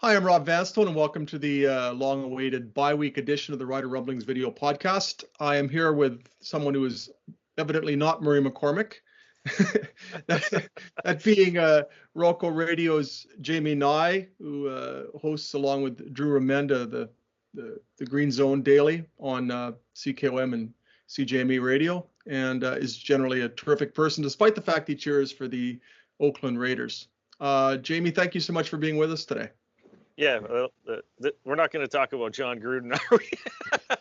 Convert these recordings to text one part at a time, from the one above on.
Hi, I'm Rob Vanstone, and welcome to the long-awaited bi-week edition of the Rumblings video podcast. I am here with someone who is evidently not Murray McCormick, that being Rocco Radio's Jamie Nye, who hosts along with Drew Remenda the Green Zone Daily on CKOM and CJME Radio, and is generally a terrific person, despite the fact he cheers for the Oakland Raiders. Jamie, thank you so much for being with us today. Yeah, well, we're not going to talk about John Gruden, are we?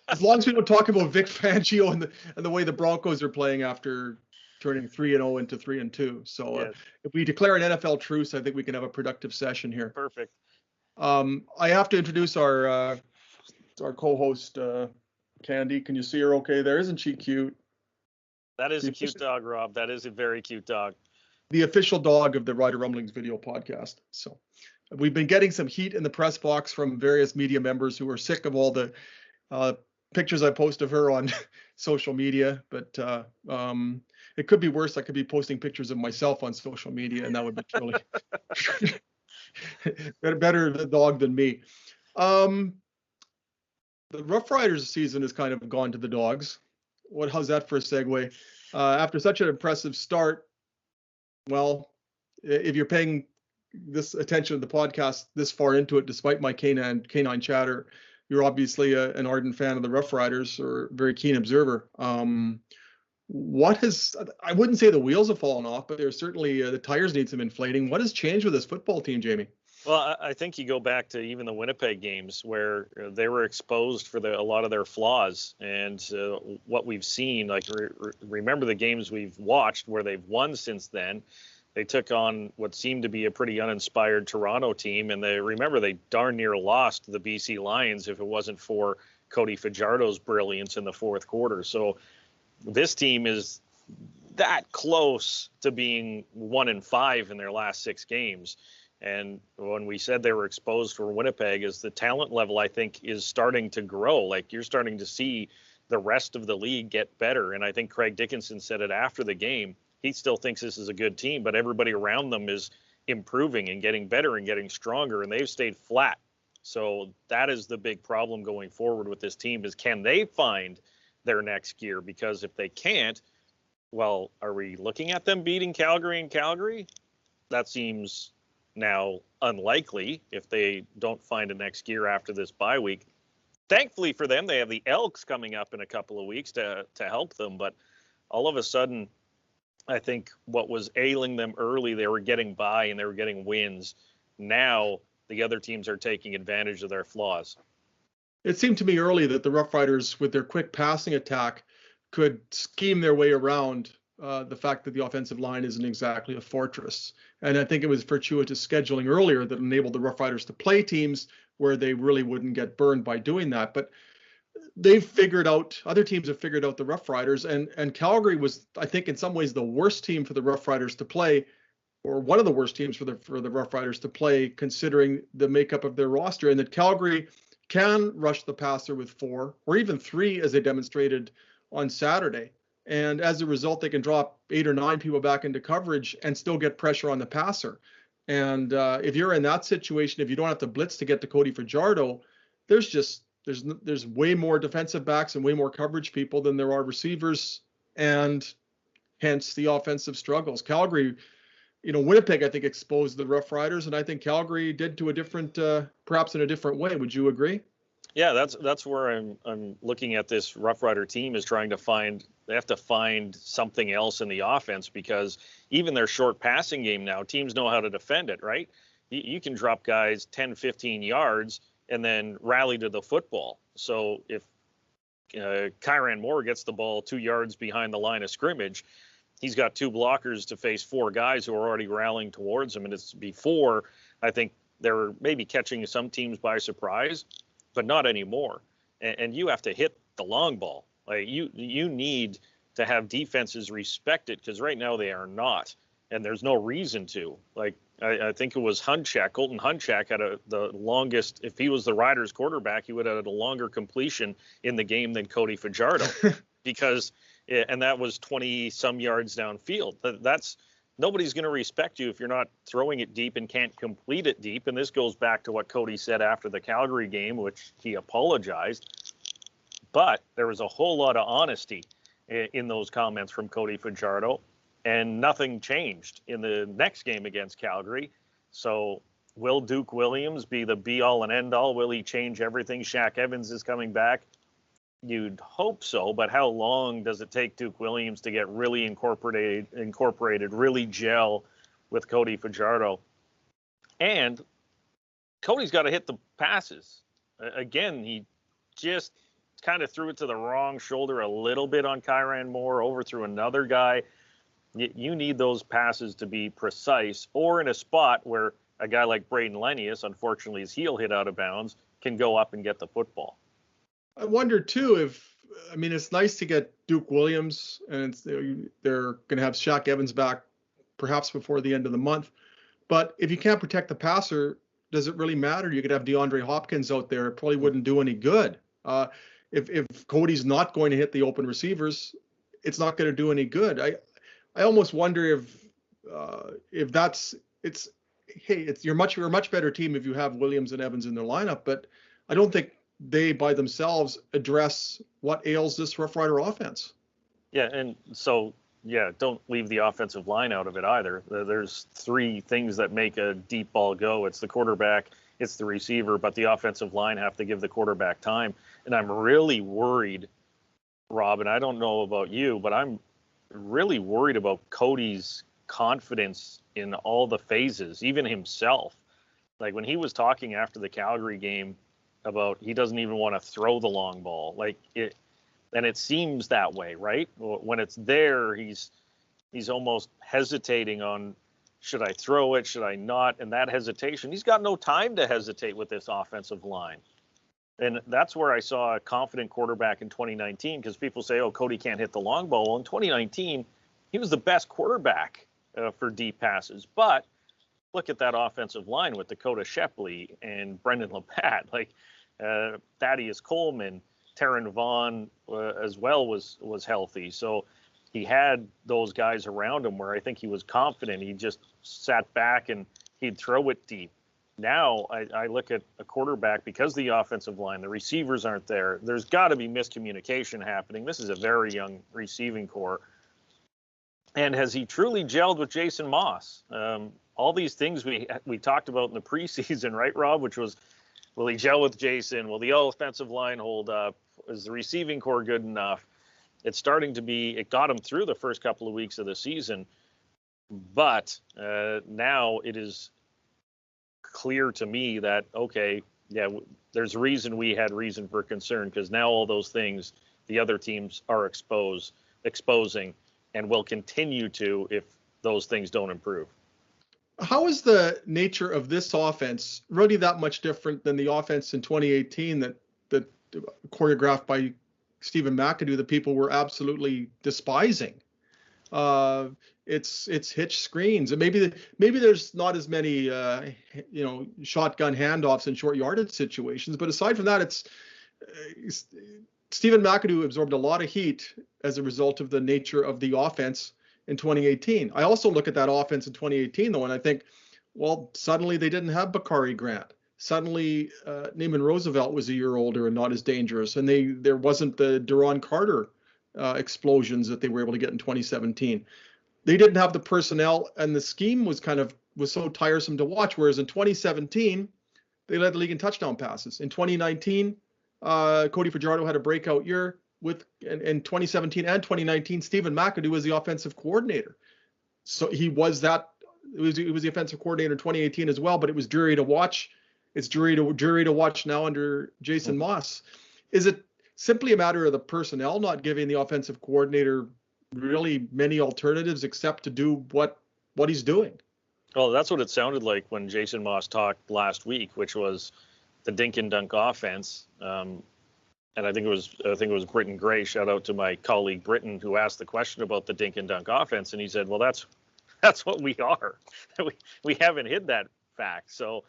As long as we don't talk about Vic Fangio and the way the Broncos are playing after turning 3-0 into 3-2. So Yes. If we declare an NFL truce, I think we can have a productive session here. Perfect. I have to introduce our co-host, Candy. Can you see her okay there? Isn't she cute? That is a cute dog, Rob. That is a very cute dog. The official dog of the Rider Rumblings video podcast. So we've been getting some heat in the press box from various media members who are sick of all the pictures I post of her on social media, but it could be worse. I could be posting pictures of myself on social media, and that would be really better the dog than me. The Rough Riders season has kind of gone to the dogs. How's that for a segue? After such an impressive start, well, if you're paying this attention to the podcast this far into it, despite my canine chatter, you're obviously an ardent fan of the Rough Riders or a very keen observer. I wouldn't say the wheels have fallen off, but there's certainly the tires need some inflating. What has changed with this football team, Jamie? Well, I think you go back to even the Winnipeg games where they were exposed for a lot of their flaws, and what we've seen, like remember the games we've watched where they've won since then. They took on what seemed to be a pretty uninspired Toronto team, and they darn near lost to the BC Lions if it wasn't for Cody Fajardo's brilliance in the fourth quarter. So this team is that close to being 1-5 in their last 6 games. And when we said they were exposed for Winnipeg, is the talent level, I think, is starting to grow. Like, you're starting to see the rest of the league get better. And I think Craig Dickinson said it after the game. He still thinks this is a good team, but everybody around them is improving and getting better and getting stronger, and they've stayed flat. So that is the big problem going forward with this team, is can they find their next gear? Because if they can't, well, are we looking at them beating Calgary in Calgary? That seems now unlikely if they don't find a next gear after this bye week. Thankfully for them, they have the Elks coming up in a couple of weeks to help them, but all of a sudden, I think what was ailing them early, they were getting by and they were getting wins. Now the other teams are taking advantage of their flaws. It seemed to me early that the Rough Riders, with their quick passing attack, could scheme their way around the fact that the offensive line isn't exactly a fortress. And I think it was fortuitous scheduling earlier that enabled the Rough Riders to play teams where they really wouldn't get burned by doing that. But other teams have figured out the Rough Riders, and Calgary was, I think, in some ways the worst team for the Rough Riders to play, or one of the worst teams for the Rough Riders to play, considering the makeup of their roster, and that Calgary can rush the passer with 4 or even 3, as they demonstrated on Saturday. And as a result, they can drop 8 or 9 people back into coverage and still get pressure on the passer. And if you're in that situation, if you don't have to blitz to get to Cody Fajardo, there's way more defensive backs and way more coverage people than there are receivers, and hence the offensive struggles. Calgary, Winnipeg, I think, exposed the Rough Riders, and I think Calgary did to a different, perhaps in a different way. Would you agree? Yeah, that's where I'm looking at this Rough Rider team, is trying to they have to find something else in the offense, because even their short passing game now, teams know how to defend it, right? You can drop guys 10, 15 yards and then rally to the football. So if Kyran Moore gets the ball 2 yards behind the line of scrimmage, he's got 2 blockers to face 4 guys who are already rallying towards him. And it's before, I think they're maybe catching some teams by surprise, but not anymore. And you have to hit the long ball. Like, you need to have defenses respect it, because right now they are not, and there's no reason to. Like, I think it was Colton Hunchak had the longest. If he was the Riders quarterback, he would have had a longer completion in the game than Cody Fajardo, and that was 20 some yards downfield. nobody's going to respect you if you're not throwing it deep and can't complete it deep. And this goes back to what Cody said after the Calgary game, which he apologized. But there was a whole lot of honesty in those comments from Cody Fajardo, and nothing changed in the next game against Calgary. So will Duke Williams be the be-all and end-all? Will he change everything? Shaq Evans is coming back. You'd hope so, but how long does it take Duke Williams to get really incorporated, really gel with Cody Fajardo? And Cody's got to hit the passes. Again, he just kind of threw it to the wrong shoulder a little bit on Kyran Moore, overthrew another guy. You need those passes to be precise, or in a spot where a guy like Braden Lenius, unfortunately his heel hit out of bounds, can go up and get the football. I wonder too it's nice to get Duke Williams, and they're going to have Shaq Evans back perhaps before the end of the month. But if you can't protect the passer, does it really matter? You could have DeAndre Hopkins out there. It probably wouldn't do any good. If Cody's not going to hit the open receivers, it's not going to do any good. I almost wonder if you're a much better team if you have Williams and Evans in their lineup, but I don't think they by themselves address what ails this Rough Rider offense. Yeah, and so, don't leave the offensive line out of it either. There's three things that make a deep ball go. It's the quarterback, it's the receiver, but the offensive line have to give the quarterback time. And I'm really worried, Rob, and I don't know about you, but I'm really worried about Cody's confidence in all the phases, even himself. Like when he was talking after the Calgary game about he doesn't even want to throw the long ball, and it seems that way, right? When it's there, he's almost hesitating on, should I throw it, should I not? And that hesitation, he's got no time to hesitate with this offensive line. And that's where I saw a confident quarterback in 2019, because people say, oh, Cody can't hit the long ball. Well, in 2019, he was the best quarterback for deep passes. But look at that offensive line with Dakota Shepley and Brendan Labatt, Thaddeus Coleman, Taron Vaughn as well was healthy. So he had those guys around him where I think he was confident. He just sat back and he'd throw it deep. Now I look at a quarterback, because the offensive line, the receivers aren't there. There's got to be miscommunication happening. This is a very young receiving core. And has he truly gelled with Jason Moss? All these things we talked about in the preseason, right, Rob? Which was, will he gel with Jason? Will the offensive line hold up? Is the receiving core good enough? It's starting to be, it got him through the first couple of weeks of the season. But now it is clear to me that, okay, there's a reason we had reason for concern, because now all those things the other teams are exposing and will continue to if those things don't improve. How is the nature of this offense really that much different than the offense in 2018 that choreographed by Stephen McAdoo that people were absolutely despising? It's hitch screens, and maybe there's not as many shotgun handoffs and short yardage situations, but aside from that, it's Stephen McAdoo absorbed a lot of heat as a result of the nature of the offense in 2018. I also look at that offense in 2018 though, and I think, well, suddenly they didn't have Bakari Grant. Suddenly Naaman Roosevelt was a year older and not as dangerous, and there wasn't the Duron Carter explosions that they were able to get in 2017. They didn't have the personnel, and the scheme was so tiresome to watch. Whereas in 2017, they led the league in touchdown passes. In 2019, Cody Fajardo had a breakout year. In 2017 and 2019, Stephen McAdoo was the offensive coordinator. So he was the offensive coordinator in 2018 as well. But it was dreary to watch. It's dreary to watch now under Jason Moss. Is it simply a matter of the personnel not giving the offensive coordinator really many alternatives except to do what he's doing? Well, that's what it sounded like when Jason Moss talked last week, which was the dink and dunk offense. And I think it was Britton Gray. Shout out to my colleague Britton, who asked the question about the dink and dunk offense, and he said, "Well, that's what we are. we haven't hid that fact. So,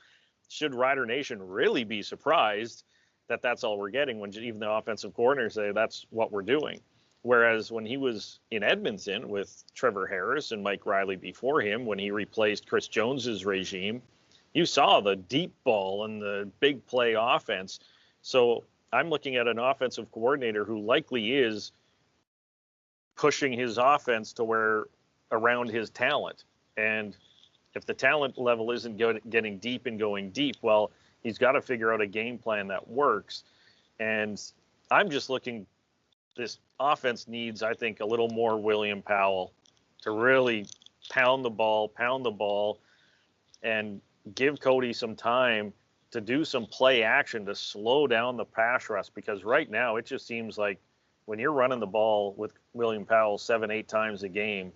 should Rider Nation really be surprised that that's all we're getting when even the offensive coordinators say that's what we're doing?" Whereas when he was in Edmonton with Trevor Harris and Mike Riley before him, when he replaced Chris Jones's regime, you saw the deep ball and the big play offense. So I'm looking at an offensive coordinator who likely is pushing his offense to where around his talent. And if the talent level isn't getting deep and going deep, well, he's got to figure out a game plan that works. And I'm just looking, this offense needs, I think, a little more William Powell to really pound the ball, and give Cody some time to do some play action to slow down the pass rush. Because right now it just seems like when you're running the ball with William Powell 7-8 times a game,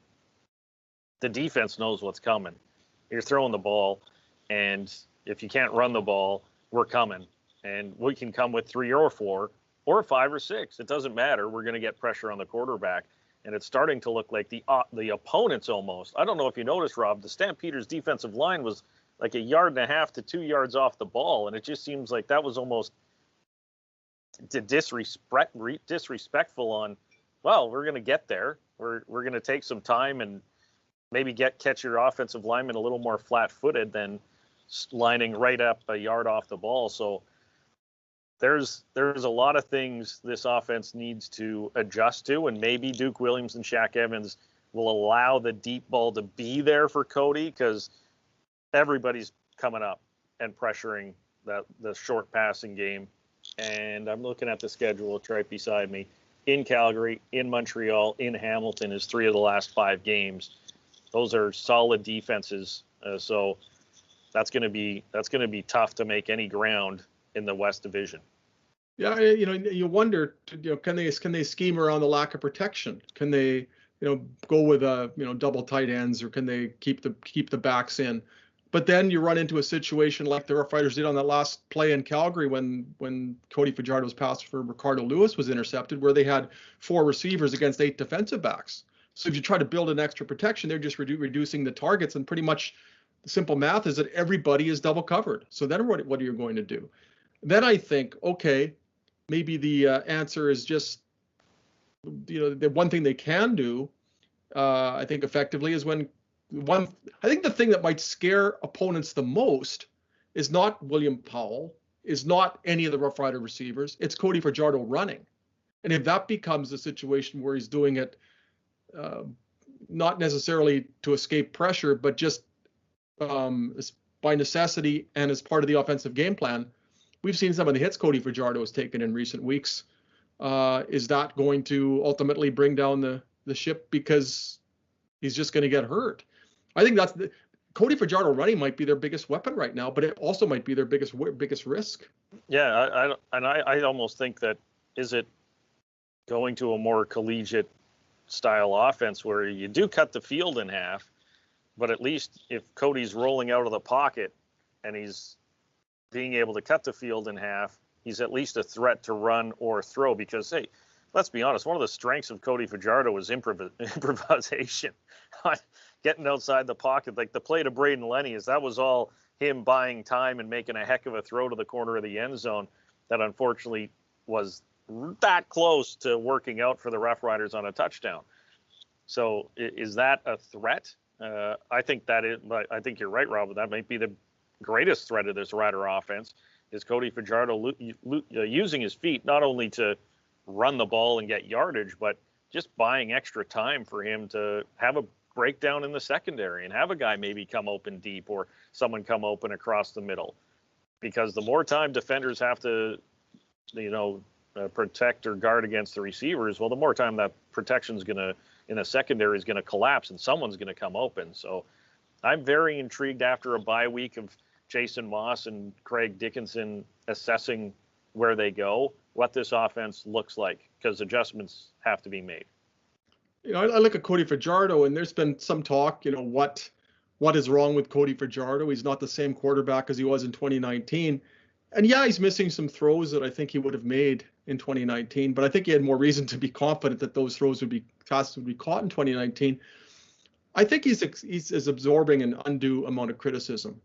the defense knows what's coming. You're throwing the ball, and if you can't run the ball, we're coming. And we can come with 3 or 4 or 5 or 6. It doesn't matter. We're going to get pressure on the quarterback. And it's starting to look like the opponents almost. I don't know if you noticed, Rob, the Stampeders' defensive line was like 1.5 yards to 2 yards off the ball. And it just seems like that was almost disrespectful on, well, we're going to get there. We're going to take some time and maybe catch your offensive lineman a little more flat-footed than lining right up 1 yard off the ball. So there's a lot of things this offense needs to adjust to, and maybe Duke Williams and Shaq Evans will allow the deep ball to be there for Cody, because everybody's coming up and pressuring the short passing game. And I'm looking at the schedule. It's right beside me. In Calgary, in Montreal, in Hamilton is 3 of the last 5 games. Those are solid defenses. So that's going to be tough to make any ground in the West Division. Yeah, you wonder, can they scheme around the lack of protection? Can they, go with double tight ends, or can they keep the backs in? But then you run into a situation like the Rough Riders did on that last play in Calgary when Cody Fajardo's pass for Ricardo Lewis was intercepted, where they had 4 receivers against 8 defensive backs. So if you try to build an extra protection, they're just reducing the targets, and pretty much the simple math is that everybody is double covered. So then what are you going to do? Then I think, okay, maybe the answer is just, the one thing they can do, I think effectively, is I think the thing that might scare opponents the most is not William Powell, is not any of the Rough Rider receivers. It's Cody Fajardo running. And if that becomes a situation where he's doing it not necessarily to escape pressure, but just by necessity and as part of the offensive game plan, we've seen some of the hits Cody Fajardo has taken in recent weeks. Is that going to ultimately bring down the ship because he's just going to get hurt? I think Cody Fajardo running might be their biggest weapon right now, but it also might be their biggest risk. Yeah, I almost think that, is it going to a more collegiate style offense where you do cut the field in half, but at least if Cody's rolling out of the pocket and he's being able to cut the field in half, he's at least a threat to run or throw. Because, hey, let's be honest, one of the strengths of Cody Fajardo was improvisation, getting outside the pocket. Like the play to Braden Lenny, that was all him buying time and making a heck of a throw to the corner of the end zone that unfortunately was that close to working out for the Rough Riders on a touchdown. So is that a threat? I think that is, but I think you're right, Rob. That might be the greatest threat of this Rider offense, is Cody Fajardo using his feet not only to run the ball and get yardage, but just buying extra time for him to have a breakdown in the secondary and have a guy maybe come open deep or someone come open across the middle. Because the more time defenders have to, protect or guard against the receivers, well, the more time that protection's in the secondary is going to collapse and someone's going to come open. So I'm very intrigued after a bye week of Jason Moss and Craig Dickinson assessing where they go, what this offense looks like, because adjustments have to be made. I look at Cody Fajardo, and there's been some talk, what is wrong with Cody Fajardo? He's not the same quarterback as he was in 2019. And yeah, he's missing some throws that I think he would have made in 2019, but I think he had more reason to be confident that those throws would be caught in 2019. I think he's absorbing an undue amount of criticism.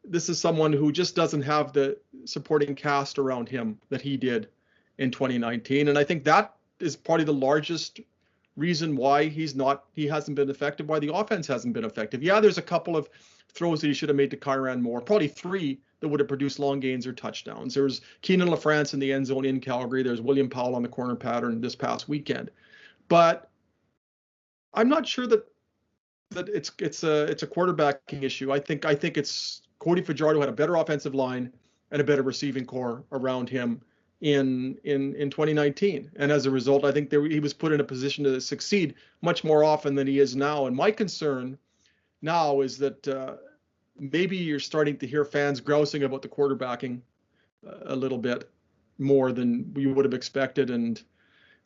This is someone who just doesn't have the supporting cast around him that he did in 2019. And I think that is probably the largest reason why he hasn't been effective, why the offense hasn't been effective. Yeah, there's a couple of throws that he should have made to Kyran Moore, probably 3 that would have produced long gains or touchdowns. There was Keenan LaFrance in the end zone in Calgary. There's William Powell on the corner pattern this past weekend. But I'm not sure that it's a quarterbacking issue. I think it's Cody Fajardo had a better offensive line and a better receiving core around him in 2019, and as a result, I think he was put in a position to succeed much more often than he is now. And my concern now is that maybe you're starting to hear fans grousing about the quarterbacking a little bit more than you would have expected. And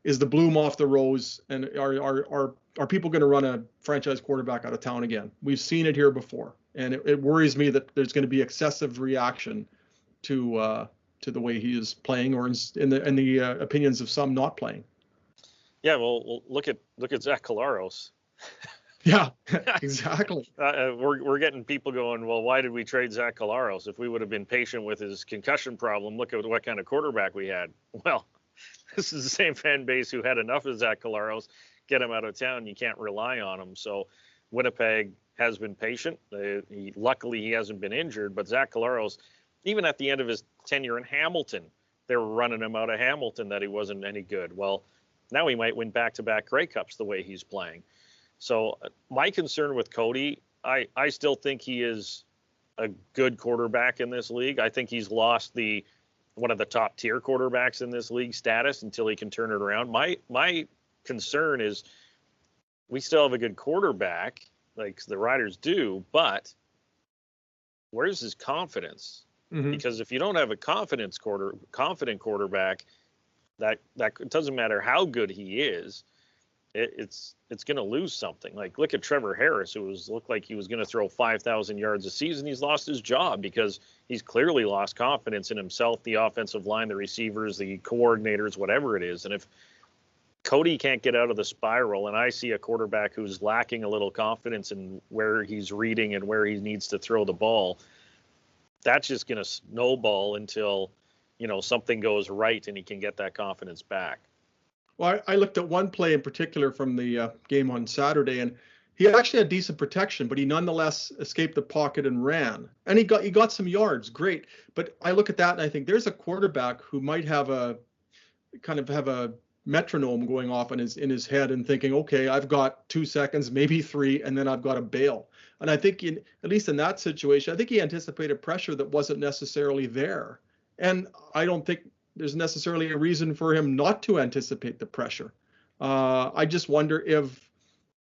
is the bloom off the rose? And are people going to run a franchise quarterback out of town again? We've seen it here before, and it worries me that there's going to be excessive reaction to the way he is playing, or in the opinions of some not playing. Yeah, well, look at Zach Collaros. Yeah, exactly. We're getting people going, well, why did we trade Zach Collaros? If we would have been patient with his concussion problem, look at what kind of quarterback we had. Well, this is the same fan base who had enough of Zach Collaros. Get him out of town. You can't rely on him. So Winnipeg has been patient. Luckily, he hasn't been injured. But Zach Collaros, even at the end of his tenure in Hamilton, they were running him out of Hamilton that he wasn't any good. Well, now he might win back-to-back Grey Cups the way he's playing. So my concern with Cody, I still think he is a good quarterback in this league. I think he's lost one of the top tier quarterbacks in this league status until he can turn it around. My concern is we still have a good quarterback, like the Riders do, but where's his confidence? Mm-hmm. Because if you don't have a confident quarterback, that it doesn't matter how good he is, it's going to lose something. Like, look at Trevor Harris, who looked like he was going to throw 5,000 yards a season. He's lost his job because he's clearly lost confidence in himself, the offensive line, the receivers, the coordinators, whatever it is. And if Cody can't get out of the spiral, and I see a quarterback who's lacking a little confidence in where he's reading and where he needs to throw the ball, that's just going to snowball until, something goes right and he can get that confidence back. Well, I looked at one play in particular from the game on Saturday, and he actually had decent protection, but he nonetheless escaped the pocket and ran. And he got some yards, great. But I look at that and I think there's a quarterback who might have a metronome going off in his head and thinking, okay, I've got 2 seconds, maybe 3, and then I've got to bail. And I think at least in that situation, I think he anticipated pressure that wasn't necessarily there. And I don't think there's necessarily a reason for him not to anticipate the pressure. I just wonder if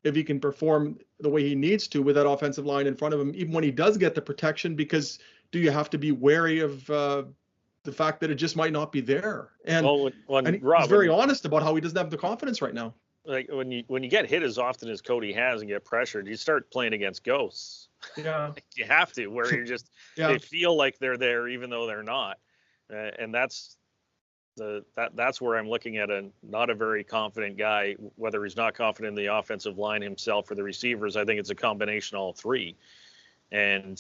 he can perform the way he needs to with that offensive line in front of him, even when he does get the protection, because do you have to be wary of the fact that it just might not be there? And, he's very honest about how he doesn't have the confidence right now. Like when you get hit as often as Cody has and get pressured, you start playing against ghosts. Yeah. You have to, where you're just, they feel like they're there even though they're not. And that's where I'm looking at not a very confident guy, whether he's not confident in the offensive line himself or the receivers. I think it's a combination of all three. And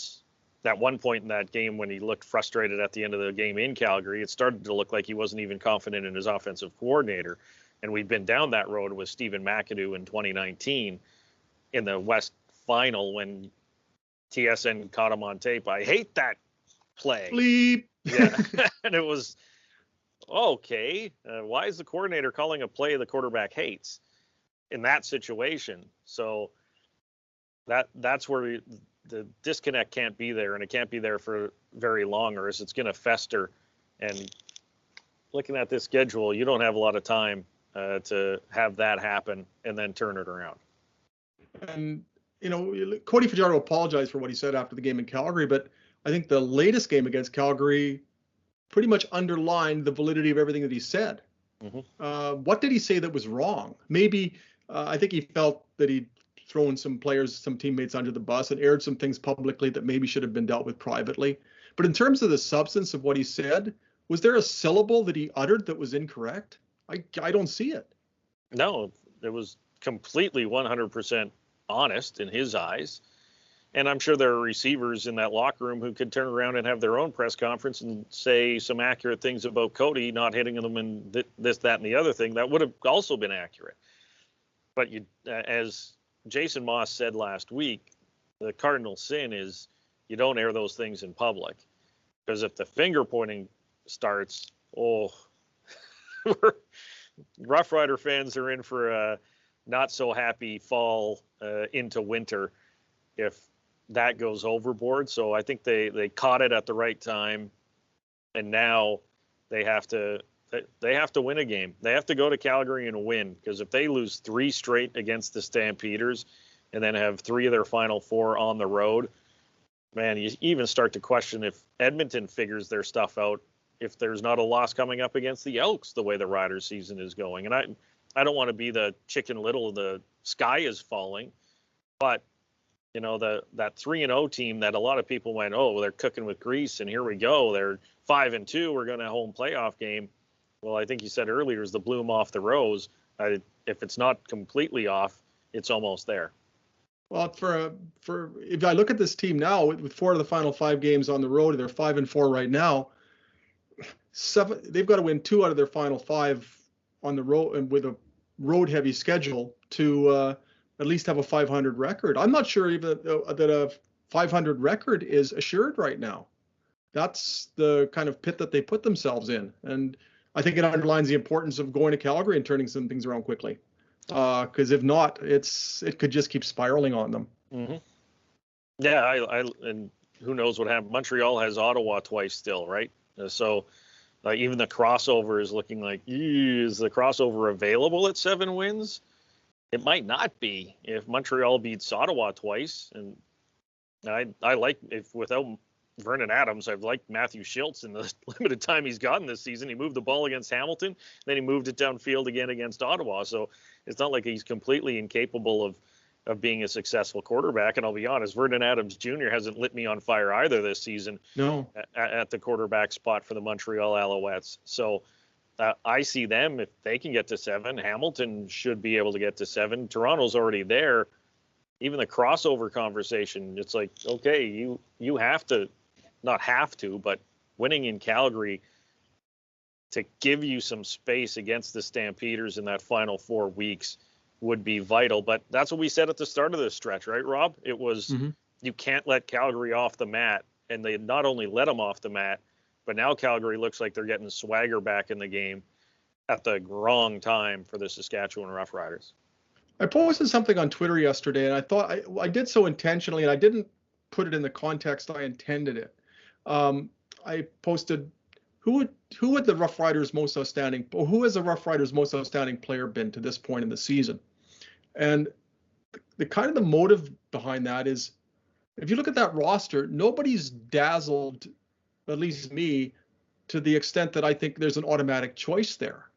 that one point in that game when he looked frustrated at the end of the game in Calgary, it started to look like he wasn't even confident in his offensive coordinator. And we've been down that road with Stephen McAdoo in 2019 in the West Final when TSN caught him on tape. I hate that play. Bleep. Yeah. And it was, okay, why is the coordinator calling a play the quarterback hates in that situation? So that's where the disconnect can't be there, and it can't be there for very long, or else it's going to fester. And looking at this schedule, you don't have a lot of time to have that happen and then turn it around. And, Cody Fajardo apologized for what he said after the game in Calgary, but I think the latest game against Calgary pretty much underlined the validity of everything that he said. Mm-hmm. What did he say that was wrong? Maybe I think he felt that he'd thrown some teammates under the bus and aired some things publicly that maybe should have been dealt with privately. But in terms of the substance of what he said, was there a syllable that he uttered that was incorrect? I don't see it. No, it was completely 100% honest in his eyes. And I'm sure there are receivers in that locker room who could turn around and have their own press conference and say some accurate things about Cody not hitting them and this, that, and the other thing. That would have also been accurate. But as Jason Moss said last week, the cardinal sin is you don't air those things in public. Because if the finger pointing starts, Rough Rider fans are in for a not so happy fall into winter if that goes overboard. So I think they caught it at the right time, and now they have to win a game. They have to go to Calgary and win, because if they lose 3 straight against the Stampeders and then have 3 of their final 4 on the road, man, you even start to question if Edmonton figures their stuff out, if there's not a loss coming up against the Elks the way the Riders season is going. And I don't want to be the Chicken Little, the sky is falling, but that 3-0 team that a lot of people went, oh, well, they're cooking with grease, and here we go, they're 5-2, we're going to home playoff game. Well, I think you said earlier is the bloom off the rose. If it's not completely off, it's almost there. Well, if I look at this team now, with 4 of the final 5 games on the road, they're 5-4 right now. They've got to win 2 out of their final 5 on the road, and with a road-heavy schedule to at least have a 500 record. I'm not sure even that a 500 record is assured right now. That's the kind of pit that they put themselves in, and I think it underlines the importance of going to Calgary and turning some things around quickly. Because if not, it could just keep spiraling on them. Mm-hmm. Yeah, and who knows what happened. Montreal has Ottawa twice still, right? So even the crossover is looking like, is the crossover available at 7 wins? It might not be if Montreal beats Ottawa twice. And I like, if without Vernon Adams, I've liked Matthew Schultz in the limited time he's gotten this season. He moved the ball against Hamilton, then he moved it downfield again against Ottawa. So it's not like he's completely incapable of being a successful quarterback. And I'll be honest, Vernon Adams Jr. hasn't lit me on fire either this season. No. At the quarterback spot for the Montreal Alouettes. So I see them, if they can get to 7, Hamilton should be able to get to 7. Toronto's already there. Even the crossover conversation, it's like, okay, you have to, not have to, but winning in Calgary to give you some space against the Stampeders in that final 4 weeks would be vital. But that's what we said at the start of this stretch, right, Rob? It was, You can't let Calgary off the mat. And they not only let them off the mat, but now Calgary looks like they're getting swagger back in the game at the wrong time for the Saskatchewan Roughriders. I posted something on Twitter yesterday, and I thought I did so intentionally, and I didn't put it in the context I intended it. I posted, who would the Rough Riders most outstanding, or who has the Rough Riders most outstanding player been to this point in the season? And the kind of the motive behind that is, if you look at that roster, nobody's dazzled, at least me, to the extent that I think there's an automatic choice there.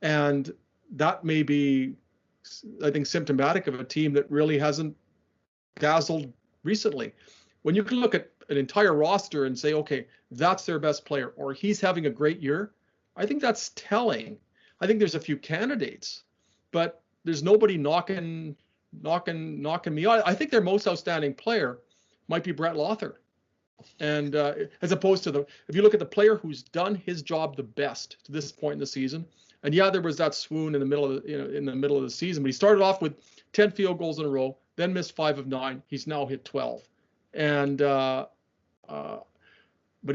And that may be, I think, symptomatic of a team that really hasn't dazzled recently. When you can look at an entire roster and say, okay, that's their best player, or he's having a great year, I think that's telling. I think there's a few candidates, but there's nobody knocking me out. I think their most outstanding player might be Brett Lothar. And as opposed to if you look at the player who's done his job the best to this point in the season, and yeah, there was that swoon in the middle of the season, but he started off with 10 field goals in a row, then missed 5 of 9. He's now hit 12. And but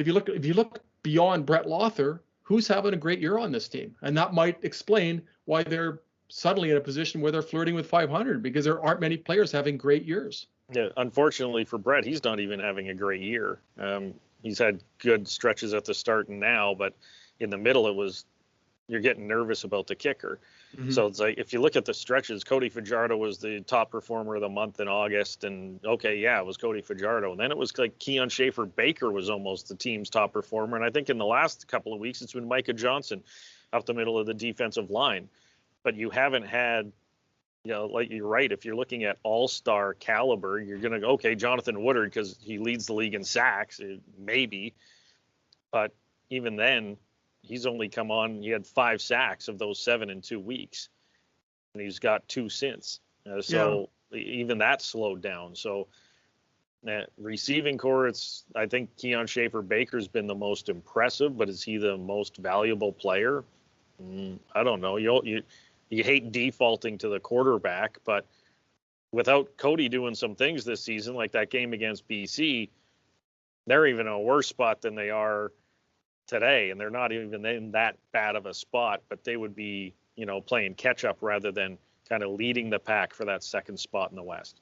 if you look beyond Brett Lothar, who's having a great year on this team? And that might explain why they're suddenly in a position where they're flirting with 500, because there aren't many players having great years. Yeah, unfortunately for Brett, he's not even having a great year. He's had good stretches at the start and now, but in the middle, you're getting nervous about the kicker. Mm-hmm. So it's like, if you look at the stretches, Cody Fajardo was the top performer of the month in August, and okay, yeah, it was Cody Fajardo. And then it was like Keon Schaefer-Baker was almost the team's top performer. And I think in the last couple of weeks, it's been Micah Johnson up the middle of the defensive line. But you haven't had, like, you're right, if you're looking at all-star caliber, you're going to go, okay, Jonathan Woodard, because he leads the league in sacks, maybe. But even then, he's only come on, he had 5 sacks of those 7 in 2 weeks. And he's got 2 since. Even that slowed down. So Receiving core, I think Keon Schaefer-Baker's been the most impressive, but is he the most valuable player? I don't know. You hate defaulting to the quarterback, but without Cody doing some things this season, like that game against BC, they're even in a worse spot than they are today, and they're not even in that bad of a spot, but they would be, playing catch up rather than kind of leading the pack for that second spot in the West.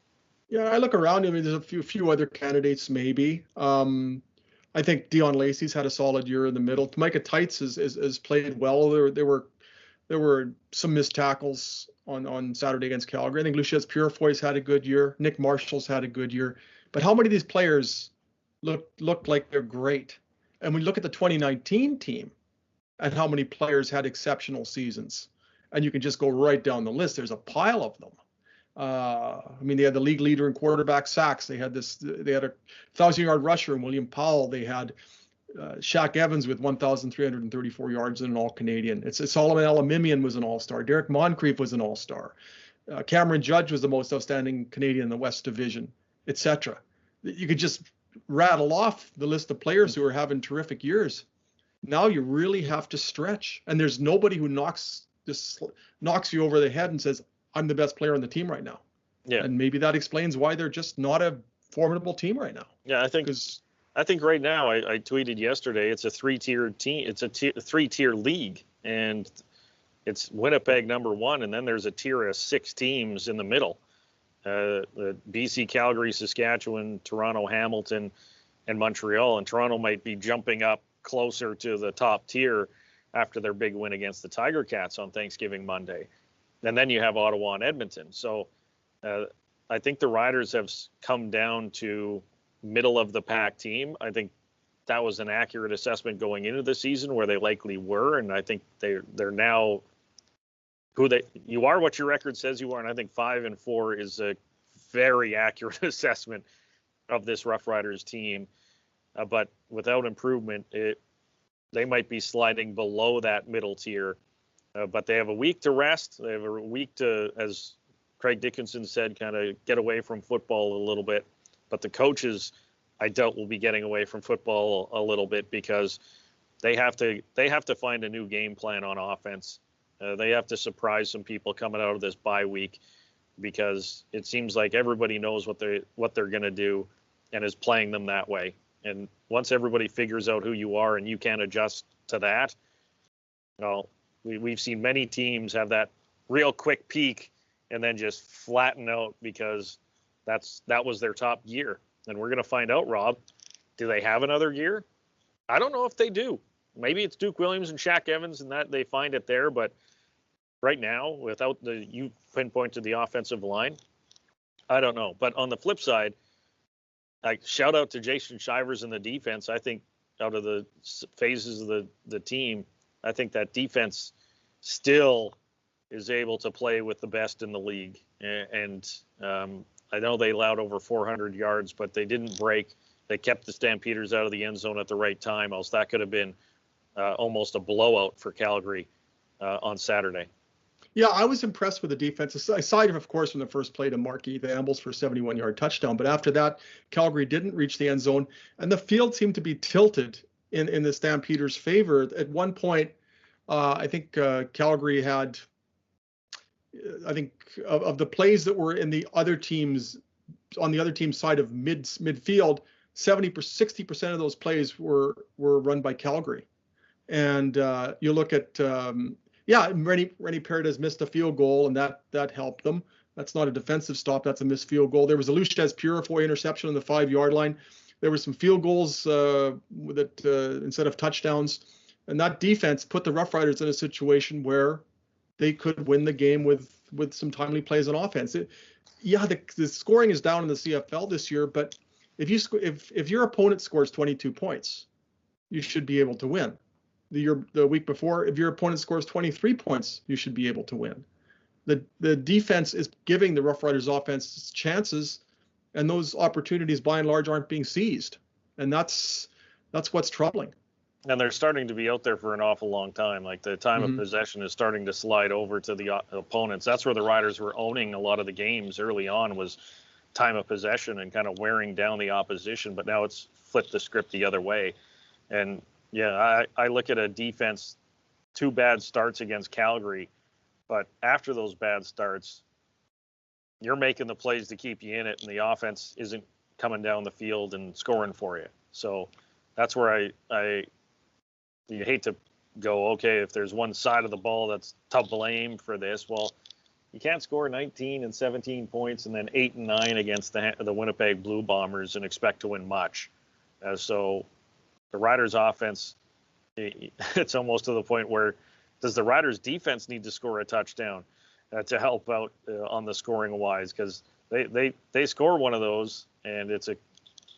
Yeah, I look around. I mean, there's a few other candidates maybe. I think Dion Lacey's had a solid year in the middle. Micah Tights has played well. There were some missed tackles on Saturday against Calgary. I think Lucius Purifoy's had a good year. Nick Marshall's had a good year. But how many of these players look like they're great? And when you look at the 2019 team and how many players had exceptional seasons, and you can just go right down the list, there's a pile of them. I mean, they had the league leader in quarterback sacks. They had a 1,000-yard rusher in William Powell. They had Shaq Evans with 1,334 yards and an All-Canadian. It's Solomon Elamimian was an All-Star. Derek Moncrief was an All-Star. Cameron Judge was the most outstanding Canadian in the West Division, etc. You could just rattle off the list of players who are having terrific years. Now you really have to stretch, and there's nobody who knocks you over the head and says, I'm the best player on the team right now. Yeah. And maybe that explains why they're just not a formidable team right now. Yeah, I think right now, I tweeted yesterday, it's a three-tier team. It's a three-tier league, and it's Winnipeg number one, and then there's a tier of 6 teams in the middle. The BC, Calgary, Saskatchewan, Toronto, Hamilton, and Montreal. And Toronto might be jumping up closer to the top tier after their big win against the Tiger Cats on Thanksgiving Monday. And then you have Ottawa and Edmonton. So I think the Riders have come down to middle of the pack team. I think that was an accurate assessment going into the season where they likely were. And I think they're now you are what your record says you are. And I think 5-4 is a very accurate assessment of this Rough Riders team. But without improvement, they might be sliding below that middle tier. But they have a week to rest. They have a week to, as Craig Dickinson said, kind of get away from football a little bit. But the coaches, I doubt, will be getting away from football a little bit because they have to find a new game plan on offense. They have to surprise some people coming out of this bye week because it seems like everybody knows what they're going to do and is playing them that way. And once everybody figures out who you are and you can't adjust to that, well, we've seen many teams have that real quick peak and then just flatten out because that was their top year. And we're going to find out, Rob, do they have another year? I don't know if they do. Maybe it's Duke Williams and Shaq Evans and that they find it there. But right now, without you pinpointed the offensive line, I don't know. But on the flip side, shout out to Jason Shivers and the defense. I think out of the phases of the team, I think that defense still is able to play with the best in the league. And I know they allowed over 400 yards, but they didn't break. They kept the Stampeders out of the end zone at the right time, else that could have been almost a blowout for Calgary on Saturday. Yeah, I was impressed with the defense, aside, of course, from the first play to Mark-Keith Ambles for a 71-yard touchdown. But after that, Calgary didn't reach the end zone, and the field seemed to be tilted in the Stampeders' favor. At one point, I think Calgary had, I think, of the plays that were in the other teams, on the other team's side of midfield, 60% of those plays were run by Calgary. And you look at, Rennie Paredes missed a field goal, and that helped them. That's not a defensive stop. That's a missed field goal. There was a Lucius Purifoy interception on the 5-yard line. There were some field goals that instead of touchdowns. And that defense put the Rough Riders in a situation where they could win the game with some timely plays on offense. The scoring is down in the CFL this year, but if your opponent scores 22 points, you should be able to win. The week before, if your opponent scores 23 points, you should be able to win. The defense is giving the Rough Riders offense chances, and those opportunities by and large aren't being seized. And that's what's troubling. And they're starting to be out there for an awful long time. Like the time of possession is starting to slide over to the opponents. That's where the Riders were owning a lot of the games early on, was time of possession and kind of wearing down the opposition. But now it's flipped the script the other way. And yeah, I look at a defense, 2 bad starts against Calgary, but after those bad starts, you're making the plays to keep you in it, and the offense isn't coming down the field and scoring for you. So that's where you hate to go, okay, if there's one side of the ball that's to blame for this, well, you can't score 19 and 17 points and then 8 and 9 against the Winnipeg Blue Bombers and expect to win much. So the Riders' offense, it's almost to the point where does the Riders' defense need to score a touchdown to help out on the scoring wise? Because they score one of those and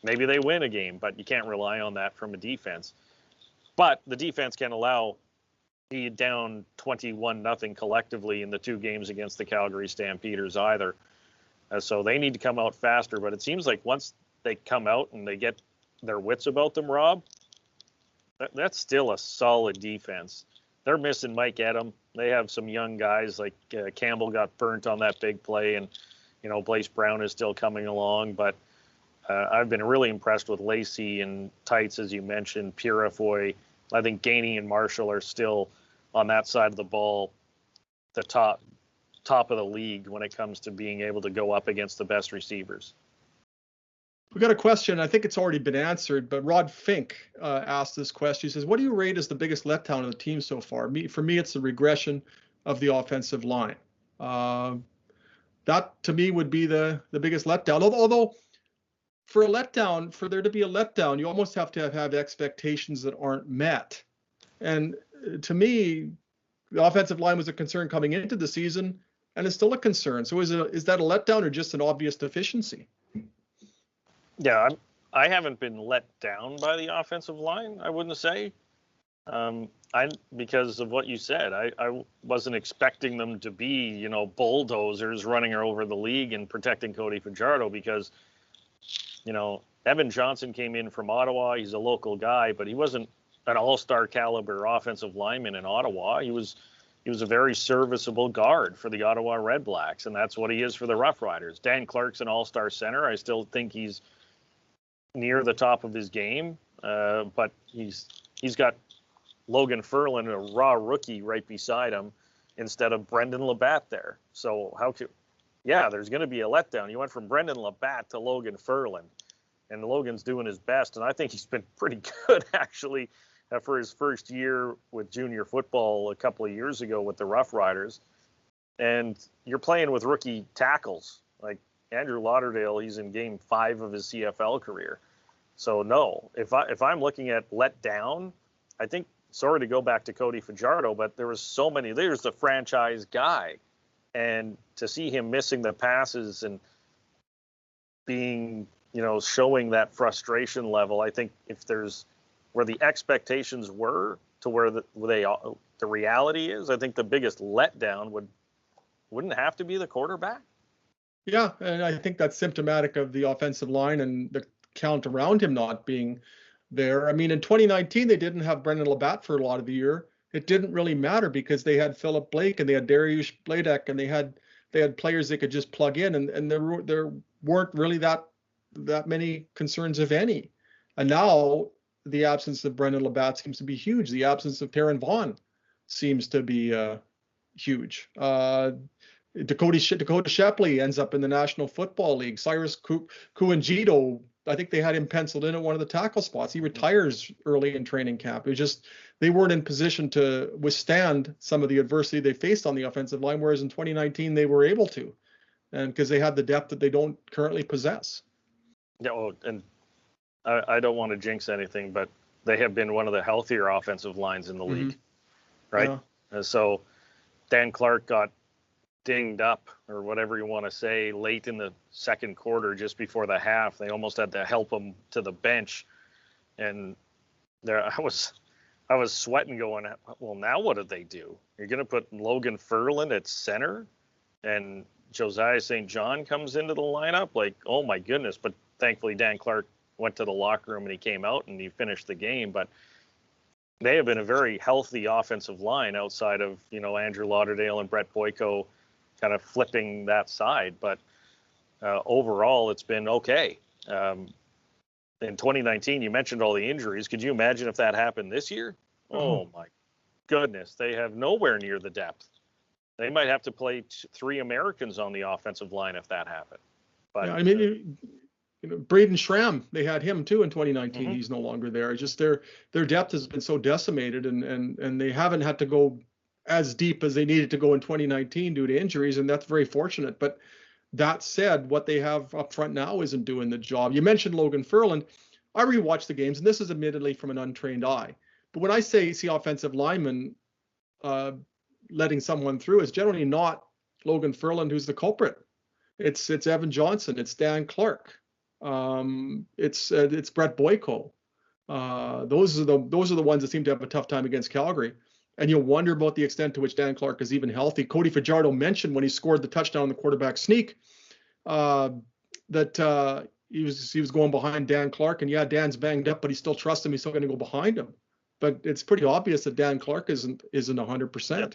maybe they win a game, but you can't rely on that from a defense. But the defense can allow be down 21-0 collectively in the 2 games against the Calgary Stampeders either. So they need to come out faster. But it seems like once they come out and they get their wits about them, Rob, that's still a solid defense. They're missing Mike Edam. They have some young guys like Campbell got burnt on that big play, and Blaise Brown is still coming along. But I've been really impressed with Lacey and Tights, as you mentioned, Purifoy. I think Gainey and Marshall are still on that side of the ball, the top of the league when it comes to being able to go up against the best receivers. We got a question. I think it's already been answered, but Rod Fink asked this question. He says, "What do you rate as the biggest letdown of the team so far?" For me, it's the regression of the offensive line. That to me would be the biggest letdown. Although for there to be a letdown, you almost have to have expectations that aren't met. And to me, the offensive line was a concern coming into the season, and it's still a concern. So is that a letdown or just an obvious deficiency? Yeah, I haven't been let down by the offensive line, I wouldn't say. Because of what you said, I wasn't expecting them to be, bulldozers running over the league and protecting Cody Fajardo because, Evan Johnson came in from Ottawa. He's a local guy, but he wasn't an all-star caliber offensive lineman in Ottawa. He was a very serviceable guard for the Ottawa Red Blacks, and that's what he is for the Rough Riders. Dan Clark's an all-star center. I still think he's near the top of his game, but he's got Logan Ferland, a raw rookie, right beside him instead of Brendan Labatt there. So there's going to be a letdown. You went from Brendan Labatt to Logan Ferland, and Logan's doing his best, and I think he's been pretty good actually for his first year with junior football a couple of years ago with the Rough Riders. And you're playing with rookie tackles like Andrew Lauderdale. He's in game 5 of his CFL career. So no, if I'm looking at let down, I think, sorry to go back to Cody Fajardo, but there's the franchise guy, and to see him missing the passes and being, showing that frustration level, I think if there's where the expectations were to where the reality is, I think the biggest letdown wouldn't have to be the quarterback. Yeah, and I think that's symptomatic of the offensive line and the count around him not being there. I mean, in 2019, they didn't have Brendan Labatt for a lot of the year. It didn't really matter because they had Philip Blake and they had Dariusz Bladek and they had players they could just plug in, and there weren't really that many concerns, if any. And now the absence of Brendan Labatt seems to be huge. The absence of Taron Vaughn seems to be huge. Dakota Shepley ends up in the National Football League. Cyrus Kuanjito, I think they had him penciled in at one of the tackle spots. He retires early in training camp. It was just they weren't in position to withstand some of the adversity they faced on the offensive line, whereas in 2019 they were able to, and because they had the depth that they don't currently possess. Yeah, and I don't want to jinx anything, but they have been one of the healthier offensive lines in the league, right? Yeah. And so Dan Clark got dinged up, or whatever you want to say, late in the second quarter, just before the half. They almost had to help him to the bench, and there I was sweating, going, well, now what did they do? You're going to put Logan Ferland at center, and Josiah St. John comes into the lineup? Like, oh my goodness! But thankfully, Dan Clark went to the locker room and he came out and he finished the game. But they have been a very healthy offensive line outside of, Andrew Lauderdale and Brett Boyko kind of flipping that side. But overall, it's been okay. In 2019, you mentioned all the injuries. Could you imagine if that happened this year? Oh my goodness, they have nowhere near the depth. They might have to play 3 Americans on the offensive line if that happened. But yeah, I mean, Braden Schramm, they had him too in 2019. Mm-hmm. He's no longer there. Just their depth has been so decimated, and they haven't had to go as deep as they needed to go in 2019 due to injuries, and that's very fortunate. But that said, what they have up front now isn't doing the job. You mentioned Logan Ferland. I rewatched the games, and this is admittedly from an untrained eye. But when I see offensive linemen letting someone through, it's generally not Logan Ferland who's the culprit. It's Evan Johnson. It's Dan Clark. It's Brett Boyko. Those are the ones that seem to have a tough time against Calgary. And you'll wonder about the extent to which Dan Clark is even healthy. Cody Fajardo mentioned when he scored the touchdown on the quarterback sneak that he was going behind Dan Clark. And yeah, Dan's banged up, but he still trusts him. He's still going to go behind him. But it's pretty obvious that Dan Clark isn't 100%.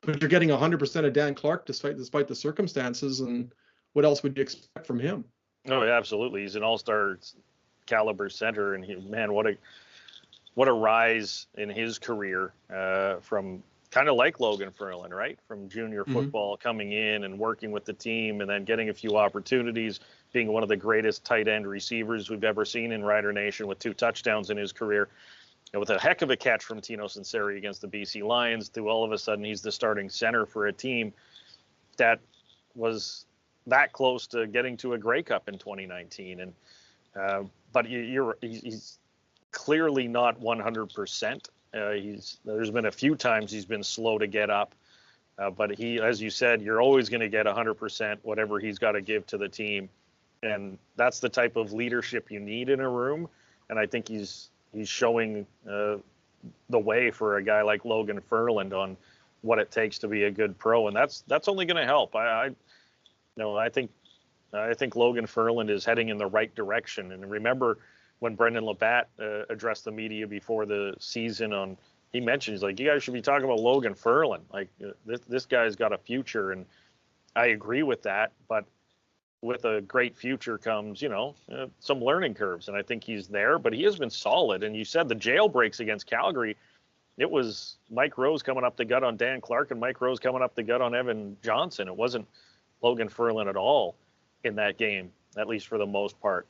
But you're getting 100% of Dan Clark despite the circumstances. And what else would you expect from him? Oh, yeah, absolutely. He's an all-star caliber center, and man, what a rise in his career from kind of like Logan Ferland, right? From junior football, coming in and working with the team, and then getting a few opportunities, being one of the greatest tight end receivers we've ever seen in Rider Nation with 2 touchdowns in his career. And with a heck of a catch from Tino Sinceri against the BC Lions, to all of a sudden he's the starting center for a team that was that close to getting to a Grey Cup in 2019. And but he's clearly not 100%. There's been a few times he's been slow to get up, but he, as you said, you're always going to get 100% whatever he's got to give to the team, and that's the type of leadership you need in a room. And I think he's showing the way for a guy like Logan Ferland on what it takes to be a good pro, and that's only going to help. I think Logan Ferland is heading in the right direction. And remember when Brendan Labatt addressed the media before the season, he mentioned, he's like, you guys should be talking about Logan Ferland. Like this guy's got a future, and I agree with that. But with a great future comes, some learning curves, and I think he's there. But he has been solid. And you said the jailbreaks against Calgary, it was Mike Rose coming up the gut on Dan Clark and Mike Rose coming up the gut on Evan Johnson. It wasn't Logan Ferland at all in that game, at least for the most part.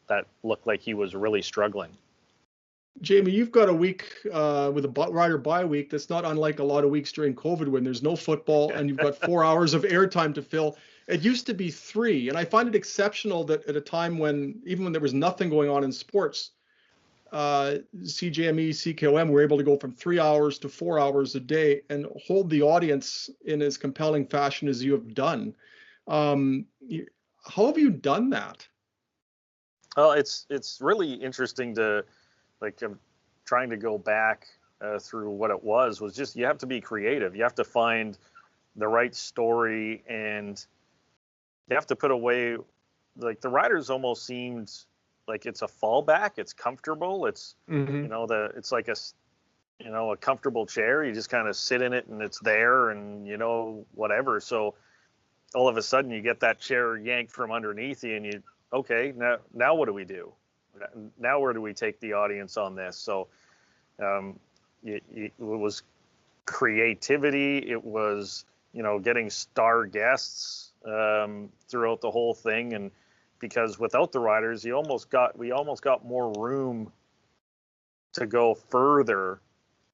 That looked like he was really struggling. Jamie, you've got a week with a Rider bye week that's not unlike a lot of weeks during COVID when there's no football and you've got 4 hours of airtime to fill. It used to be 3, and I find it exceptional that at a time when, even when there was nothing going on in sports, CJME, CKOM were able to go from 3 hours to 4 hours a day and hold the audience in as compelling fashion as you have done. How have you done that? Well, it's really interesting to, I'm trying to go back through what it was just, you have to be creative. You have to find the right story, and you have to put away, the Riders almost seemed like it's a fallback. It's comfortable. It's, it's like a comfortable chair. You just kind of sit in it and it's there and, whatever. So all of a sudden you get that chair yanked from underneath you and okay, now what do we do? Now where do we take the audience on this? So it was creativity. It was, getting star guests throughout the whole thing. And because without the Riders, we almost got more room to go further.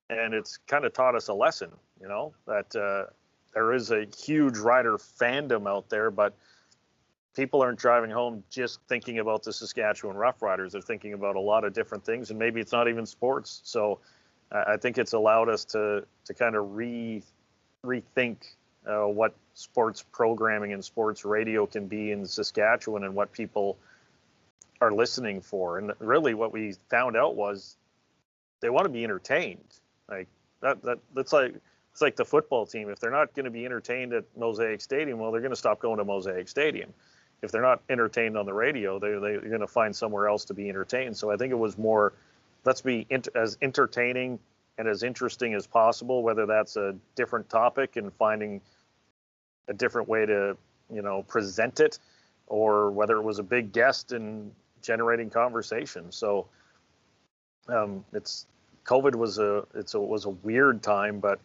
And it's kind of taught us a lesson, that there is a huge Rider fandom out there, but people aren't driving home just thinking about the Saskatchewan Roughriders. They're thinking about a lot of different things, and maybe it's not even sports. So I think it's allowed us to kind of rethink what sports programming and sports radio can be in Saskatchewan and what people are listening for. And really what we found out was they want to be entertained. It's like the football team. If they're not going to be entertained at Mosaic Stadium, well, they're going to stop going to Mosaic Stadium. If they're not entertained on the radio, they're going to find somewhere else to be entertained. So I think it was more, let's be as entertaining and as interesting as possible, whether that's a different topic and finding a different way to, present it. or whether it was a big guest in generating conversation. So COVID was a weird time, but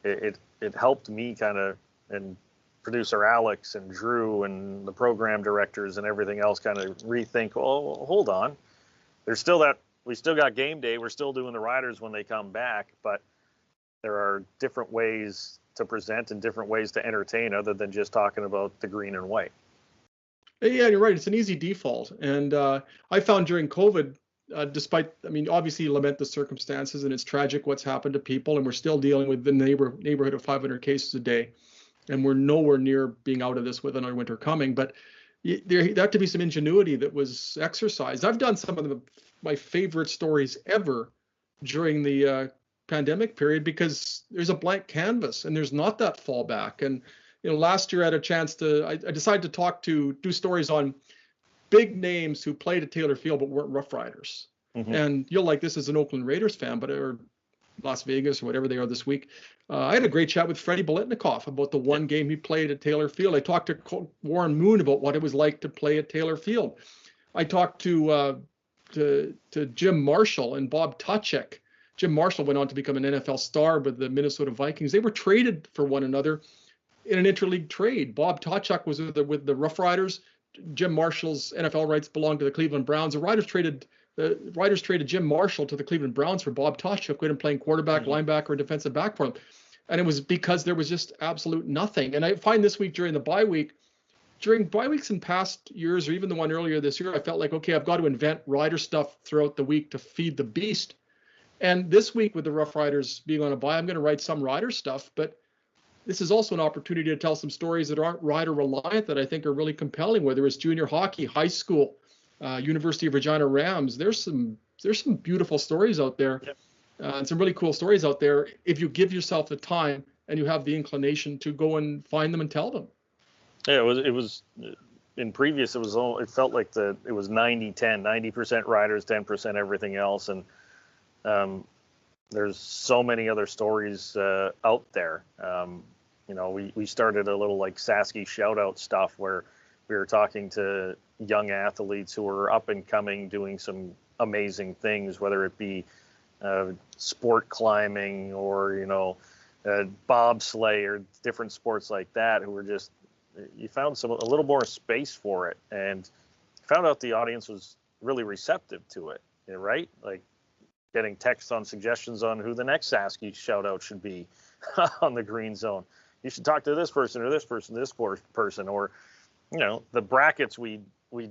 it helped me kind of, and producer Alex and Drew and the program directors and everything else kind of rethink, oh, hold on, we still got game day, we're still doing the Riders when they come back, but there are different ways to present and different ways to entertain other than just talking about the green and white. Yeah, you're right. It's an easy default. And I found during COVID, obviously you lament the circumstances and it's tragic what's happened to people, and we're still dealing with the neighborhood of 500 cases a day. And we're nowhere near being out of this with another winter coming. But there had to be some ingenuity that was exercised. I've done some of my favorite stories ever during the pandemic period because there's a blank canvas and there's not that fallback. And last year I had a chance I decided to do stories on big names who played at Taylor Field but weren't Rough Riders. Mm-hmm. And you'll like this as an Oakland Raiders fan, or Las Vegas or whatever they are this week. I had a great chat with Freddie Bolitnikoff about the one game he played at Taylor Field. I talked to Warren Moon about what it was like to play at Taylor Field. I talked to Jim Marshall and Bob Tuchek. Jim Marshall went on to become an NFL star with the Minnesota Vikings. They were traded for one another in an interleague trade. Bob Tuchek was with the Rough Riders. Jim Marshall's NFL rights belonged to the Cleveland Browns. The Riders traded Jim Marshall to the Cleveland Browns for Bob Tuchek, who had him playing quarterback, linebacker, and defensive back for him. And it was because there was just absolute nothing. And I find this week during bye weeks in past years, or even the one earlier this year, I felt like, okay, I've got to invent Rider stuff throughout the week to feed the beast. And this week with the Rough Riders being on a bye, I'm going to write some Rider stuff, but this is also an opportunity to tell some stories that aren't Rider reliant that I think are really compelling, whether it's junior hockey, high school, University of Regina Rams. There's some beautiful stories out there. Yep. And some really cool stories out there if you give yourself the time and you have the inclination to go and find them and tell them. Yeah, it was in previous, it felt like it was 90-10, 90% Riders, 10% everything else. And there's so many other stories out there. We started a little like Sasky shout out stuff where we were talking to young athletes who were up and coming, doing some amazing things, whether it be sport climbing or, bobsleigh or different sports like that, who were just, you found a little more space for it, and found out the audience was really receptive to it, right? Like getting texts on suggestions on who the next Sasky shout out should be on the green zone. You should talk to this person or this person, this person, or, the brackets we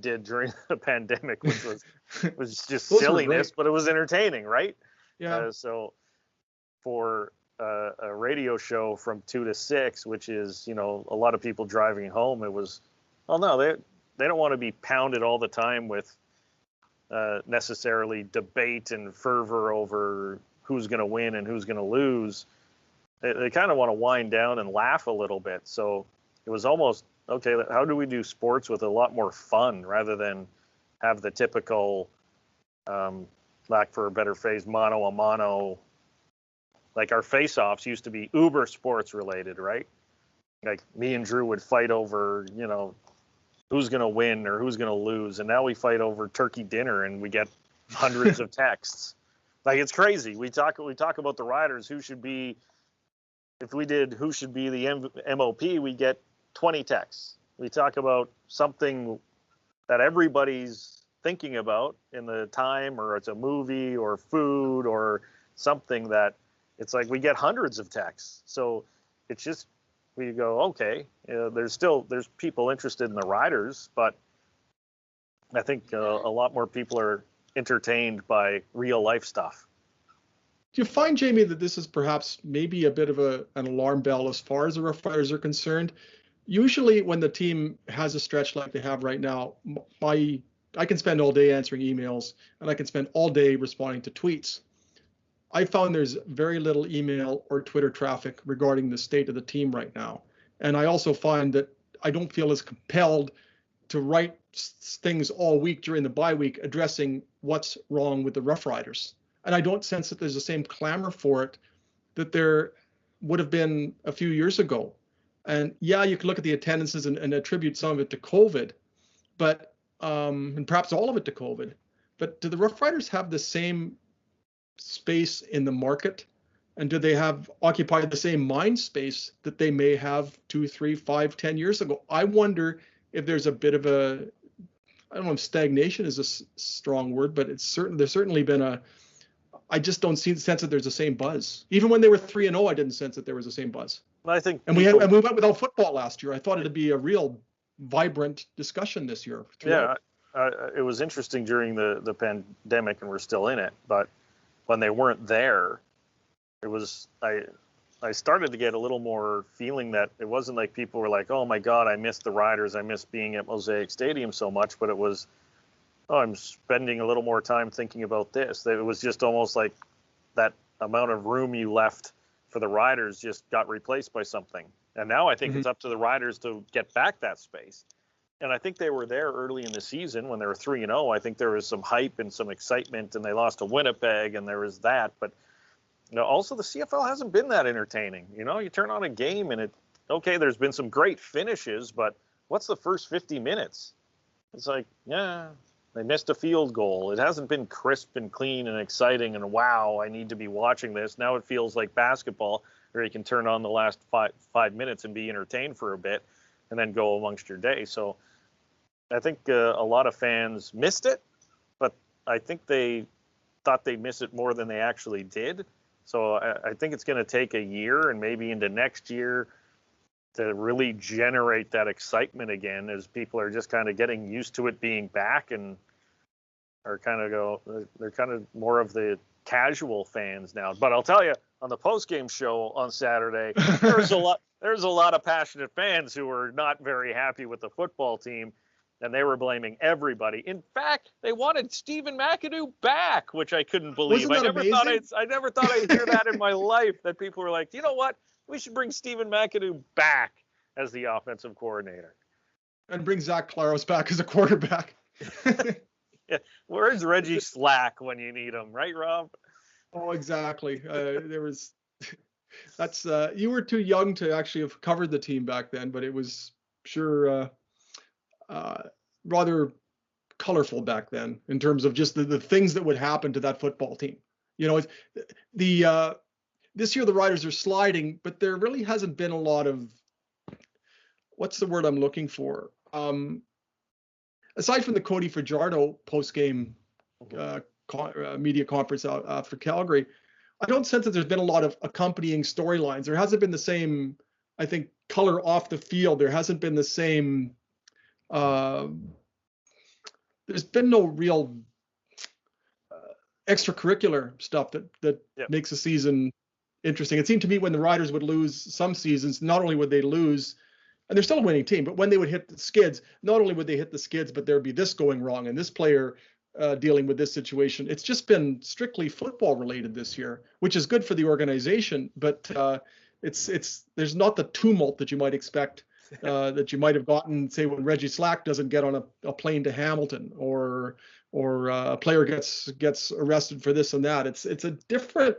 did during the pandemic, which was just silliness, but it was entertaining, right? Yeah. So for a radio show from 2 to 6, which is, a lot of people driving home, it was, no, they don't want to be pounded all the time with necessarily debate and fervor over who's going to win and who's going to lose. They kind of want to wind down and laugh a little bit. So it was almost, okay, how do we do sports with a lot more fun rather than have the typical, lack for a better phrase, mano a mano. Like our face-offs used to be uber sports related, right? Like me and Drew would fight over, who's going to win or who's going to lose. And now we fight over turkey dinner and we get hundreds of texts. Like, it's crazy. We talk about the Riders, who should be, if we did who should be the MOP, we get 20 texts. We talk about something that everybody's thinking about in the time, or it's a movie or food or something that it's like we get hundreds of texts. So it's just, we go, okay, there's people interested in the Riders, but I think a lot more people are entertained by real life stuff. Do you find, Jamie, that this is perhaps maybe a bit of an alarm bell as far as the Rough Riders are concerned? Usually when the team has a stretch like they have right now, I can spend all day answering emails and I can spend all day responding to tweets. I found there's very little email or Twitter traffic regarding the state of the team right now. And I also find that I don't feel as compelled to write things all week during the bye week addressing what's wrong with the Rough Riders. And I don't sense that there's the same clamor for it that there would have been a few years ago. And yeah, you can look at the attendances and attribute some of it to COVID. but and perhaps all of it to COVID. But do the Rough Riders have the same space in the market, and do they have occupied the same mind space that they may have 2, 3, 5, 10 years ago? I wonder if there's a bit of a, I don't know if stagnation is a strong word, but there's certainly been I just don't sense that there's the same buzz. Even when they were 3-0, I didn't sense that there was the same buzz. I think, and we went without football last year. I thought it'd be a real vibrant discussion this year. Yeah, it was interesting during the pandemic, and we're still in it. But when they weren't there, it was I started to get a little more feeling that it wasn't like people were like, "Oh my God, I miss the Riders. I miss being at Mosaic Stadium so much." But it was, "Oh, I'm spending a little more time thinking about this." It was just almost like that amount of room you left for the Riders just got replaced by something. And now I think it's up to the Riders to get back that space. And I think they were there early in the season when they were 3-0. I think there was some hype and some excitement, and they lost to Winnipeg, and there was that. But also the CFL hasn't been that entertaining. You turn on a game and there's been some great finishes, but what's the first 50 minutes? It's like, yeah, they missed a field goal. It hasn't been crisp and clean and exciting and wow, I need to be watching this. Now it feels like basketball where you can turn on the last five minutes and be entertained for a bit and then go amongst your day. So I think a lot of fans missed it, but I think they thought they'd miss it more than they actually did. So I think it's going to take a year and maybe into next year to really generate that excitement again, as people are just kind of getting used to it being back and they're kind of more of the casual fans now. But I'll tell you, on the post-game show on Saturday, there's a lot of passionate fans who were not very happy with the football team, and they were blaming everybody. In fact, they wanted Stephen McAdoo back, which I couldn't believe. I never thought I'd hear that in my life, that people were like, you know what? We should bring Stephen McAdoo back as the offensive coordinator. And bring Zach Claros back as a quarterback. Yeah. Where's Reggie Slack when you need him, right, Rob? Oh, exactly. You were too young to actually have covered the team back then, but it was sure rather colorful back then in terms of just the things that would happen to that football team. This year the Riders are sliding, but there really hasn't been a lot of, what's the word I'm looking for? Aside from the Cody Fajardo post-game media conference after Calgary, I don't sense that there's been a lot of accompanying storylines. There hasn't been the same, I think, color off the field. There hasn't been the same, there's been no real extracurricular stuff that makes a season interesting. It seemed to me when the Riders would lose some seasons, not only would they lose, and they're still a winning team, but when they would hit the skids, not only would they hit the skids, but there'd be this going wrong and this player dealing with this situation. It's just been strictly football related this year, which is good for the organization, but there's not the tumult that you might expect that you might have gotten, say, when Reggie Slack doesn't get on a plane to Hamilton, or a player gets arrested for this and that. It's a different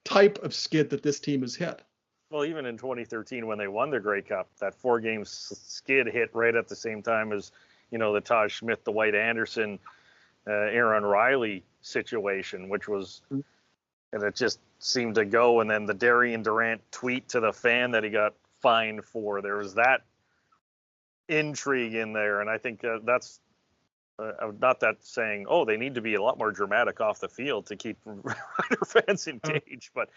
type of skid that this team has hit. Well, even in 2013 when they won the Grey Cup, that 4-game skid hit right at the same time as, the Taj Smith, the White Anderson, Aaron Riley situation, which was, and it just seemed to go. And then the Darian Durant tweet to the fan that he got fined for, there was that intrigue in there. And I think that's not that saying, oh, they need to be a lot more dramatic off the field to keep Rider fans engaged, but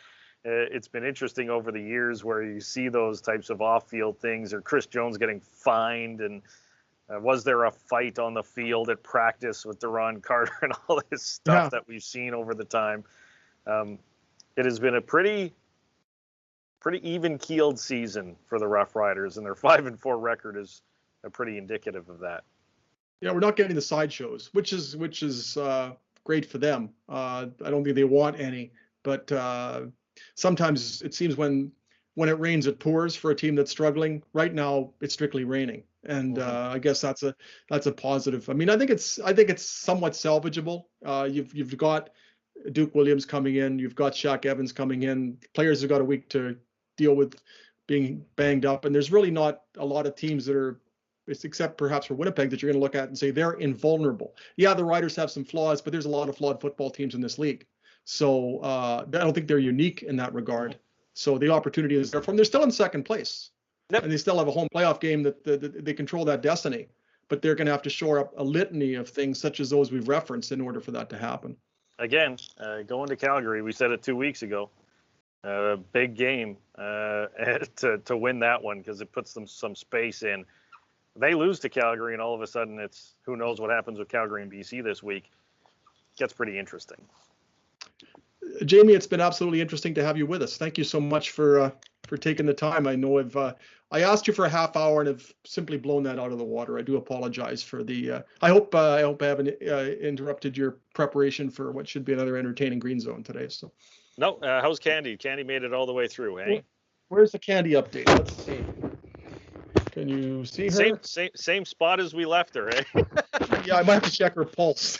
it's been interesting over the years where you see those types of off-field things, or Chris Jones getting fined, and was there a fight on the field at practice with Deron Carter and all this stuff that we've seen over the time. It has been a pretty even-keeled season for the Rough Riders, and their 5-4 record is pretty indicative of that. Yeah, we're not getting the sideshows, which is great for them. I don't think they want any, but sometimes it seems when it rains, it pours for a team that's struggling. Right now, it's strictly raining, and I guess that's a positive. I mean, I think it's somewhat salvageable. You've got Duke Williams coming in, you've got Shaq Evans coming in. Players have got a week to deal with being banged up, and there's really not a lot of teams that are except perhaps for Winnipeg, that you're going to look at and say they're invulnerable. Yeah, the Riders have some flaws, but there's a lot of flawed football teams in this league. So I don't think they're unique in that regard. So the opportunity is there for them. They're still in second place, and they still have a home playoff game that they control that destiny. But they're going to have to shore up a litany of things such as those we've referenced in order for that to happen. Again, going to Calgary, we said it 2 weeks ago. Big game to win that one because it puts them some space in. They lose to Calgary, and all of a sudden it's who knows what happens with Calgary and BC this week. Gets pretty interesting. Jamie, it's been absolutely interesting to have you with us. Thank you so much for taking the time. I know I asked you for a half hour and have simply blown that out of the water. I do apologize for the. I hope I haven't interrupted your preparation for what should be another entertaining Green Zone today. So. No, how's Candy? Candy made it all the way through, eh? Where's the Candy update? Let's see. Can you see her? Same spot as we left her, eh? Yeah, I might have to check her pulse.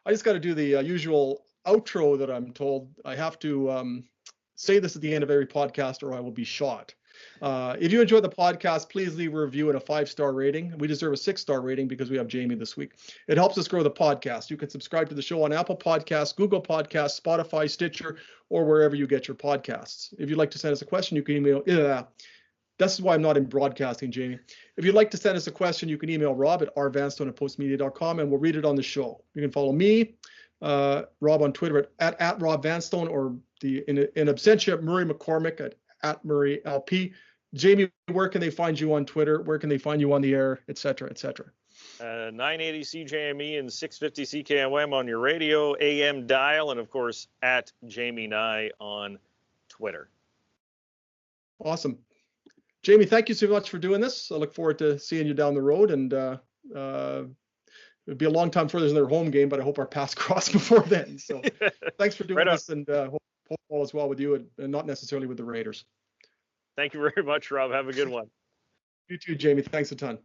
I just got to do the usual outro that I'm told. I have to say this at the end of every podcast or I will be shot. If you enjoyed the podcast, please leave a review and a 5-star rating. We deserve a 6-star rating because we have Jamie this week. It helps us grow the podcast. You can subscribe to the show on Apple Podcasts, Google Podcasts, Spotify, Stitcher, or wherever you get your podcasts. If you'd like to send us a question, you can email. This is why I'm not in broadcasting, Jamie. If you'd like to send us a question, you can email Rob at rvanstone@postmedia.com, and we'll read it on the show. You can follow me, Rob, on Twitter at Rob Vanstone, or in absentia, Murray McCormick at Murray LP. Jamie, where can they find you on Twitter? Where can they find you on the air, et cetera, et cetera? 980 CJME and 650 CKOM on your radio, AM dial, and of course at Jamie Nye on Twitter. Awesome. Jamie, thank you so much for doing this. I look forward to seeing you down the road, and it'll be a long time further than their home game, but I hope our paths cross before then. So thanks for doing this, and hope all is well with you, and not necessarily with the Raiders. Thank you very much, Rob. Have a good one. You too, Jamie. Thanks a ton.